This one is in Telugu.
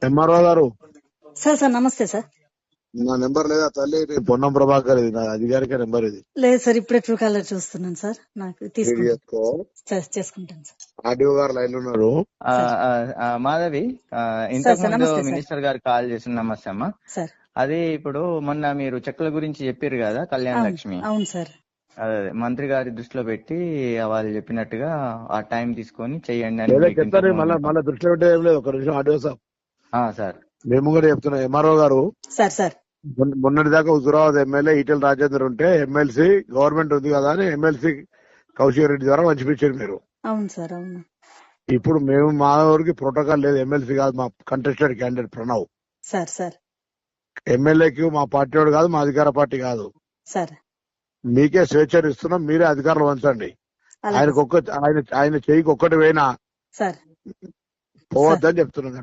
ఎంఆర్ఓ గారు, సార్ సార్ నమస్తే సార్. నా నెంబర్ లేదా తల్లి? పొన్నం ప్రభాకర్, ఇది నా అధికారిక నెంబర్. ఇది లేదు సార్, ఇప్పుడే ట్రూ కాలర్ చూస్తున్నాను సార్. నాకు చేసుకో. చేసుకుంటాను సార్. ఆర్డీఓ గారు లైన్ ఉన్నారు. మాధవి, ఇంతకు ముందు మినిస్టర్ గారు కాల్ చేసిన. నమస్తే అమ్మా. సార్, అది ఇప్పుడు మొన్న మీరు చెక్కుల గురించి చెప్పారు కదా, కళ్యాణ లక్ష్మి. అవును సార్. అదే మంత్రి గారి దృష్టిలో పెట్టి వాళ్ళు చెప్పినట్టుగా ఆ టైం తీసుకొని చెయ్యండి అని మళ్ళీ దృష్టిలో పెట్టే ఏం లేదు. ఒక నిమిషం ఆర్డీఓ సార్. మేము కూడా చెప్తున్నాం. ఎంఆర్ఓ గారు, సార్ సార్ మొన్నటి దాకా హుజురాబాద్ ఎమ్మెల్యే ఈటెల రాజేందర్ ఉంటే ఎమ్మెల్సీ గవర్నమెంట్ ఉంది కదా అని ఎమ్మెల్సీ కౌశిక్ రెడ్డి ద్వారా పంచిపించారు మీరు. అవును సార్, అవును. ఇప్పుడు మేము మా ఊరికి ప్రోటోకాల్ లేదు. ఎమ్మెల్సీ కాదు, మా contested candidate Pranav sir. Sir ఎమ్మెల్యేకి మా పార్టీ వాడు కాదు, మా అధికార పార్టీ కాదు సార్. మీకే స్వేచ్ఛ ఇస్తున్నాం, మీరే అధికారులు వంచండి. ఆయన చెయ్యికి ఒక్కటి పోయినా సార్ పోవద్దని చెప్తున్నాం.